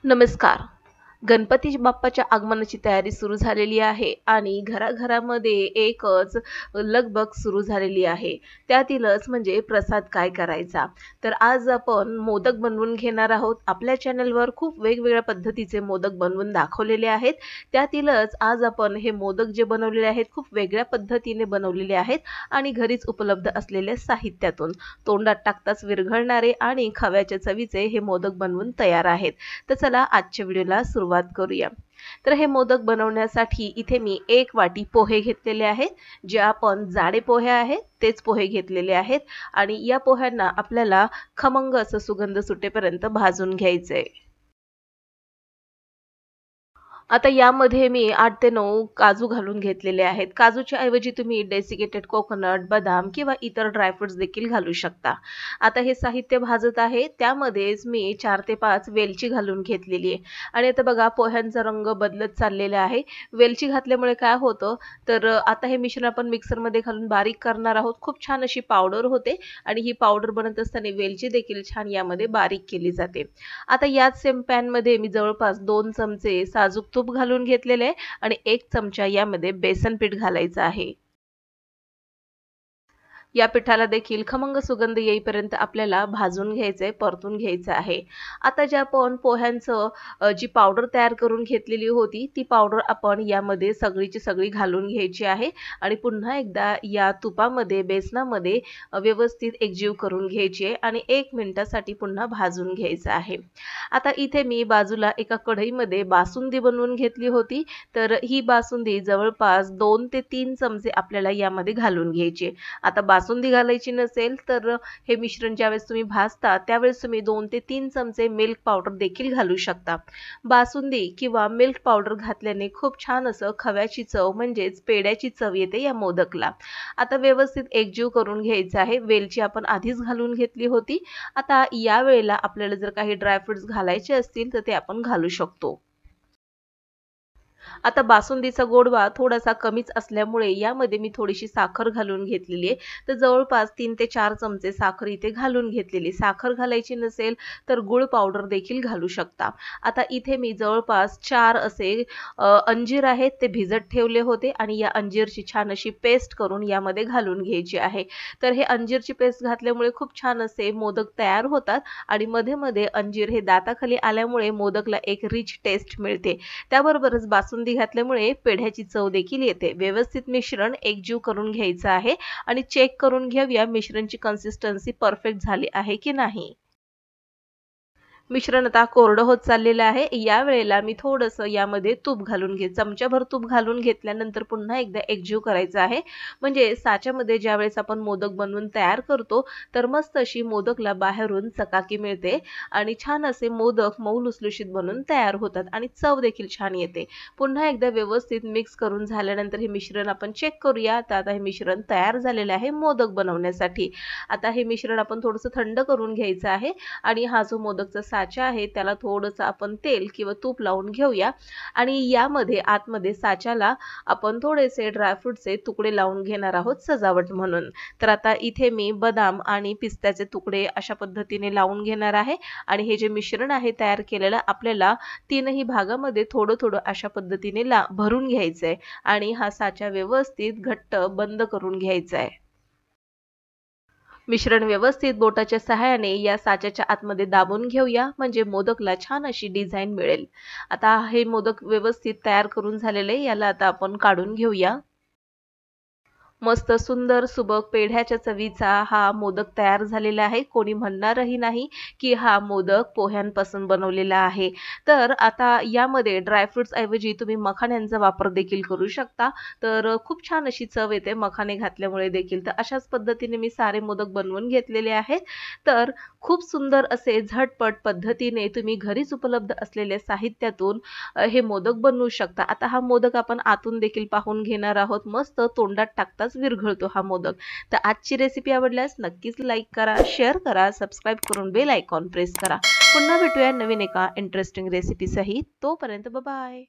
नमस्कार. गणपती बाप्पाच्या आगमनाची तयारी सुरू झालेली आहे आणि घराघरामध्ये एकच लगबग सुरू झालेली आहे. त्यातीलच म्हणजे प्रसाद काय करायचा. तर आज आपण मोदक बनवून घेणार आहोत. आपल्या चॅनलवर खूप वेगवेगळ्या पद्धतीचे मोदक बनवून दाखवलेले आहेत. त्यातीलच आज आपण हे मोदक जे बनवलेले आहेत खूप वेगळ्या पद्धतीने बनवलेले आहेत आणि घरीच उपलब्ध असलेल्या साहित्यातून तोंडात टाकताच विरघळणारे आणि खव्याच्या चवीचे हे मोदक बनवून तयार आहेत. तर चला आजच्या व्हिडिओला सुरुवात करूया। तर हे मोदक बनवण्यासाठी इथे मी 1 वाटी पोहे घेतलेले आहेत, जे आपण जाडे पोहे आहेत तेच पोहे घेतलेले आहेत आणि या पोह्यांना आपल्याला खमंग असं सुगंध सुटेपर्यंत भाजून घ्यायचंय। आता यामध्ये मी 8 ते 9 काजू घालून घेतलेले आहेत। काजूच्या ऐवजी तुम्ही डेसिकेटेड कोकोनट, बदाम किंवा इतर ड्रायफ्रुट्स देखील घालू शकता। आता हे साहित्य भाजत आहे त्यामध्येच मी 4 ते 5 वेलची घालून घेतलेली आहे आणि आता बघा पोह्यांचा रंग बदलत चाललेला आहे। वेलची घातल्यामुळे काय होतं तर आता हे मिश्रण आपण मिक्सरमध्ये घालून बारीक करणार आहोत। खूप छान अशी पावडर होते आणि ही पावडर बनत असताना वेलची देखील छान यामध्ये बारीक केली जाते। आता याच सेम पॅन मध्ये मी जवळपास 2 चमचे साजूक तूप घालून घेतलेले आहे आणि 1 चमचा यामध्ये बेसन पीठ घालायचं आहे। या पिठाला देखील खमंग सुगंध येईपर्यंत आपल्याला भाजून घ्यायचंय, परतून घ्यायचं आहे। आता जे आपण पोह्यांचं जी पावडर तयार करून घेतलेली होती ती पावडर आपण यामध्ये सगळीची सगळी घालून घ्यायची आहे आणि पुन्हा एकदा या तुपामध्ये बेसनामध्ये व्यवस्थित एकजीव करून घ्यायची आहे आणि 1 मिनिटासाठी पुन्हा भाजून घ्यायचं आहे। आता इथे मी बाजूला एका कढईमध्ये बासुंदी बनवून घेतली होती, तर ही बासुंदी जवळपास 2 ते 3 चमचे आपल्याला यामध्ये घालून घ्यायची। आता बासुंदी घालायची नसेल तर हे मिश्रण ज्यावेळेस तुम्ही भाजता त्यावेळेस तुम्ही 2 ते 3 चमचे मिल्क पावडर देखील घालू शकता। बासुंदी किंवा मिल्क पावडर घातल्याने खूप छान असं खव्याची चव म्हणजेच पेढ्याची चव येते या मोदकला। आता व्यवस्थित एकजीव करून घ्यायचं आहे। वेलची आपण आधीच घालून घेतली होती। आता या वेळेला आपल्याला जर काही ड्रायफ्रुट्स घालायचे असतील तर ते आपण घालू शकतो। आता बासुंदीचा गोडवा थोडासा कमीच असल्यामुळे यामध्ये मी थोडीशी साखर घालून घेतलेली आहे। तर जवळपास 3 ते 4 चमचे साखर इथे घालून घेतलेली। साखर घालायची नसेल तर गूळ पावडर देखील घालू शकता। आता इथे मी जवळपास 4 असे अंजीर आहेत ते भिजत ठेवले होते आणि या अंजीरची छान अशी पेस्ट करून यामध्ये घालून घ्यायची आहे। तर हे अंजीरची पेस्ट घातल्यामुळे खूप छान असे मोदक तयार होतात आणि मध्ये-मध्ये अंजीर हे दाताखाली आल्यामुळे मोदकला एक रिच टेस्ट मिळते। त्याबरोबरच बासुंदी घातल्यामुळे पेढ्याची चव देखील येते। व्यवस्थित मिश्रण एकजीव करून घ्यायचं आहे आणि चेक करून घेऊया मिश्रणची कन्सिस्टन्सी परफेक्ट झाली आहे की नाही। मिश्रण आता कोरडं होत चाललेलं आहे। या वेळेला मी थोडंसं यामध्ये तूप घालून चमचाभर तूप घालून घेतल्यानंतर पुन्हा एकदा एकजीव करायचं आहे। म्हणजे साच्यामध्ये ज्यावेळेस आपण मोदक बनवून तयार करतो तर मस्त अशी मोदकला बाहेरून चकाकी मिळते आणि छान असे मोदक मऊ लुसलुशीत बनून तयार होतात आणि चव देखील छान येते। पुन्हा एकदा व्यवस्थित मिक्स करून झाल्यानंतर हे मिश्रण आपण चेक करूया। तर आता हे मिश्रण तयार झालेलं आहे मोदक बनवण्यासाठी। आता हे मिश्रण आपण थोडंसं थंड करून घ्यायचं आहे आणि हा जो मोदकचा साचा आहे त्याला थोडंसं आपण तेल किंवा तूप लावून घेऊया आणि यामध्ये आतमध्ये साच्याला आपण थोडेसे ड्रायफ्रुटचे तुकडे लावून घेणार आहोत सजावट म्हणून। तर आता इथे मी बदाम आणि पिस्त्याचे तुकडे अशा पद्धतीने लावून घेणार आहे आणि हे जे मिश्रण आहे तयार केलेलं आपल्याला तीनही भागामध्ये थोडं-थोडं अशा पद्धतीने भरून घ्यायचंय आणि हा साचा व्यवस्थित घट्ट बंद करून घ्यायचा आहे। मिश्रण व्यवस्थित बोटाच्या सहाय्याने या साच्याच्या आतमध्ये दाबून घेऊया म्हणजे मोदकला छान अशी डिझाइन मिळेल। आता हे मोदक व्यवस्थित तयार करून झालेले याला आता आपण काढून घेऊया। मस्त सुंदर सुबक पेढ्याच्या चवीचा हा मोदक तयार झालेला आहे। कोणी म्हणणारही नाही की हा मोदक पोह्यांपासून बनवलेला आहे। तर आता यामध्ये ड्रायफ्रुट्स ऐवजी तुम्ही मखाण्यांचा वापर देखील करू शकता। तर खूप छान अशी चव येते मखाणे घातल्यामुळे देखील। तर अशाच पद्धतीने मी सारे मोदक बनवून घेतलेले आहेत। तर खूप सुंदर असे झटपट पद्धतीने तुम्ही घरीच उपलब्ध असलेल्या साहित्यातून हे मोदक बनवू शकता। आता हा मोदक आपण आतून देखील पाहून घेणार आहोत। मस्त तोंडात टाकताच विरघळतो हा मोदक। तर आजची रेसिपी आवडल्यास नक्कीच लाईक करा, शेअर करा, सबस्क्राईब करून बेल आयकॉन प्रेस करा। पुन्हा भेटूया नवीन एका इंटरेस्टिंग रेसिपी सहित। तोपर्यंत बाय बाय।